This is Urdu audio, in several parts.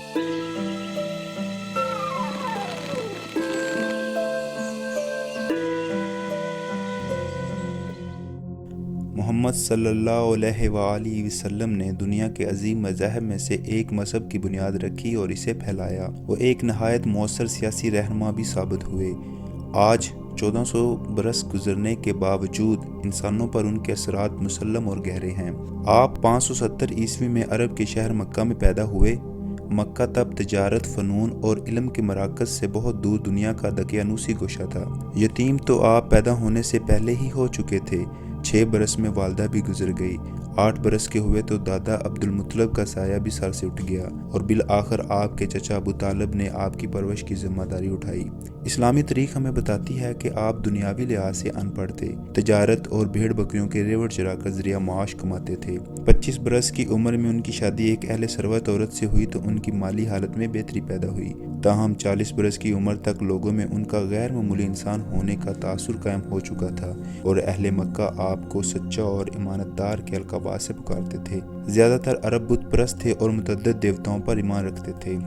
محمد صلی اللہ علیہ وآلہ وسلم نے دنیا کے عظیم مذاہب میں سے ایک مذہب کی بنیاد رکھی اور اسے پھیلایا۔ وہ ایک نہایت مؤثر سیاسی رہنما بھی ثابت ہوئے۔ آج 1400 برس گزرنے کے باوجود انسانوں پر ان کے اثرات مسلم اور گہرے ہیں۔ آپ 570 عیسوی میں عرب کے شہر مکہ میں پیدا ہوئے۔ مکہ تب تجارت، فنون اور علم کے مراکز سے بہت دور دنیا کا دقیانوسی گوشہ تھا۔ یتیم تو آپ پیدا ہونے سے پہلے ہی ہو چکے تھے۔ 6 برس میں والدہ بھی گزر گئی۔ 8 برس کے ہوئے تو دادا عبد المطلب کا سایہ بھی سر سے اٹھ گیا اور بالآخر آپ کے چچا ابو طالب نے آپ کی پرورش کی ذمہ داری اٹھائی۔ اسلامی تاریخ ہمیں بتاتی ہے کہ آپ دنیاوی لحاظ سے ان پڑھ تھے، تجارت اور بھیڑ بکریوں کے ریوڑ چرا کر ذریعہ معاش کماتے تھے۔ 25 برس کی عمر میں ان کی شادی ایک اہل ثروت عورت سے ہوئی تو ان کی مالی حالت میں بہتری پیدا ہوئی۔ تاہم 40 برس کی عمر تک لوگوں میں ان کا غیر معمولی انسان ہونے کا تاثر قائم ہو چکا تھا اور اہل مکہ آپ کو سچا اور امانت دار کے القابات سے پکارتے تھے۔ زیادہ تر عرب بت پرست تھے اور متعدد دیوتاؤں پر ایمان رکھتے تھے۔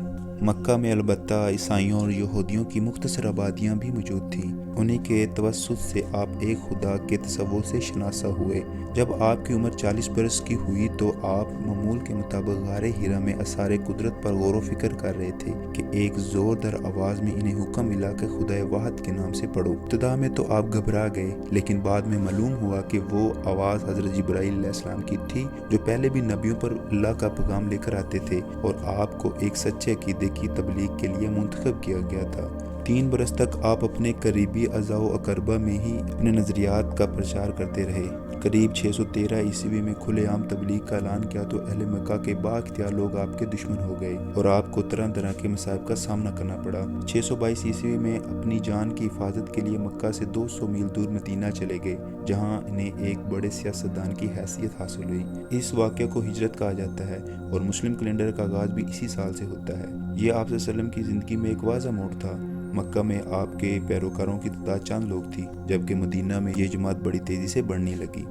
مکہ میں البتہ عیسائیوں اور یہودیوں کی مختصر آبادیاں بھی موجود تھیں۔ انہی کے توسط سے آپ ایک خدا کے تصور سے شناسا ہوئے۔ جب آپ کی عمر 40 برس کی ہوئی تو آپ معمول کے مطابق غار ہیرا میں آثار قدرت پر غور و فکر کر رہے تھے کہ ایک زوردار آواز میں انہیں حکم ملا کہ خدا واحد کے نام سے پڑھو۔ ابتدا میں تو آپ گھبرا گئے، لیکن بعد میں معلوم ہوا کہ وہ آواز حضرت جبرائیل علیہ السلام کی تھی، جو پہلے بھی نبیوں پر اللہ کا پیغام لے کر آتے تھے اور آپ کو ایک سچے عقیدے کی تبلیغ کے لیے منتخب کیا گیا تھا۔ 3 برس تک آپ اپنے قریبی اعزاء و اقربا میں ہی اپنے نظریات کا پرچار کرتے رہے۔ قریب 613 عیسوی میں کھلے عام تبلیغ کا اعلان کیا تو اہل مکہ کے با اختیار لوگ آپ کے دشمن ہو گئے اور آپ کو طرح طرح کے مصائب کا سامنا کرنا پڑا۔ 622 عیسوی میں اپنی جان کی حفاظت کے لیے مکہ سے 200 میل دور مدینہ چلے گئے، جہاں انہیں ایک بڑے سیاستدان کی حیثیت حاصل ہوئی۔ اس واقعہ کو ہجرت کہا جاتا ہے اور مسلم کیلنڈر کا آغاز بھی اسی سال سے ہوتا ہے۔ یہ آپ صلی اللہ علیہ وسلم کی زندگی میں ایک واضح موڑ تھا۔ مکہ میں آپ کے پیروکاروں کی تعداد چند لوگ تھی، جبکہ مدینہ میں یہ جماعت بڑی تیزی سے بڑھنے لگی۔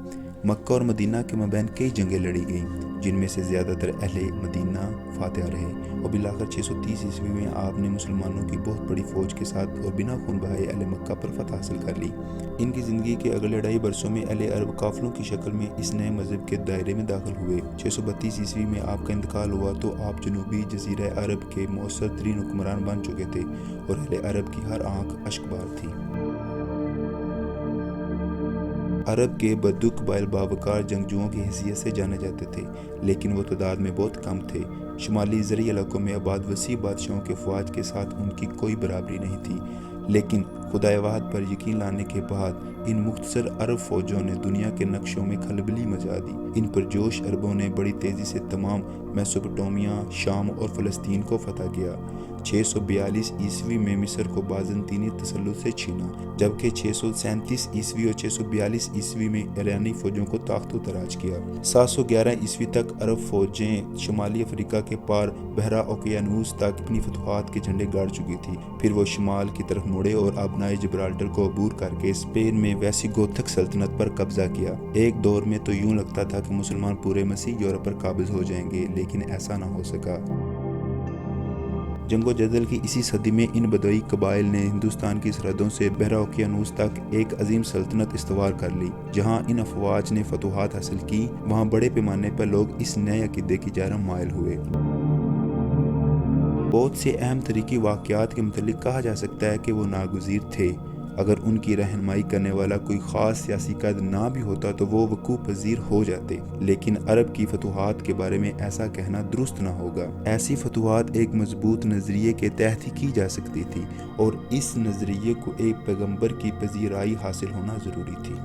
مکہ اور مدینہ کے مابین کئی جنگیں لڑی گئیں، جن میں سے زیادہ تر اہل مدینہ فاتح رہے اور بالآخر 630 عیسوی میں آپ نے مسلمانوں کی بہت بڑی فوج کے ساتھ اور بنا خون بہائے اہل مکہ پر فتح حاصل کر لی۔ ان کی زندگی کے اگلے 2.5 برسوں میں اہل عرب قافلوں کی شکل میں اس نئے مذہب کے دائرے میں داخل ہوئے۔ 632 عیسوی میں آپ کا انتقال ہوا تو آپ جنوبی جزیرہ عرب کے مؤثر ترین حکمران بن چکے تھے اور اہل عرب کی ہر آنکھ اشک بار تھی۔ عرب کے بدو قبائل باوقار جنگجوؤں کی حیثیت سے جانے جاتے تھے، لیکن وہ تعداد میں بہت کم تھے۔ شمالی زرعی علاقوں میں آباد وسیع بادشاہوں کے افواج کے ساتھ ان کی کوئی برابری نہیں تھی، لیکن خدا واحد پر یقین لانے کے بعد ان مختصر عرب فوجوں نے دنیا کے نقشوں میں کھلبلی مچا دی۔ ان پرجوش عربوں نے بڑی تیزی سے تمام میسوپوٹیمیا، شام اور فلسطین کو فتح کیا۔ 642 عیسوی میں مصر کو بازنطینی تسلط سے چھینا، جبکہ 637 عیسوی اور 642 عیسوی میں ایرانی فوجوں کو تاخت و تاراج کیا۔ 711 عیسوی تک عرب فوجیں شمالی افریقہ کے پار بحیرہ اوقیانوس تک اپنی فتوحات کے جھنڈے گاڑ چکی تھی۔ پھر وہ شمال کی طرف مڑے اور ابنائے جبرالٹر کو عبور کر کے اسپین میں ویسی گوتھک سلطنت پر قبضہ کیا۔ ایک دور میں تو یوں لگتا تھا کہ مسلمان پورے مسیح یورپ پر قابض ہو جائیں گے، لیکن ایسا نہ ہو سکا۔ جنگ و جدل کی اسی صدی میں ان بدوی قبائل نے ہندوستان کی سرحدوں سے بحیرہ اوقیانوس تک ایک عظیم سلطنت استوار کر لی۔ جہاں ان افواج نے فتوحات حاصل کی، وہاں بڑے پیمانے پر لوگ اس نئے عقیدے کی جانب مائل ہوئے۔ بہت سے اہم تاریخی واقعات کے متعلق کہا جا سکتا ہے کہ وہ ناگزیر تھے۔ اگر ان کی رہنمائی کرنے والا کوئی خاص سیاسی قائد نہ بھی ہوتا تو وہ وقوع پذیر ہو جاتے، لیکن عرب کی فتوحات کے بارے میں ایسا کہنا درست نہ ہوگا۔ ایسی فتوحات ایک مضبوط نظریے کے تحت ہی کی جا سکتی تھی اور اس نظریے کو ایک پیغمبر کی پذیرائی حاصل ہونا ضروری تھی۔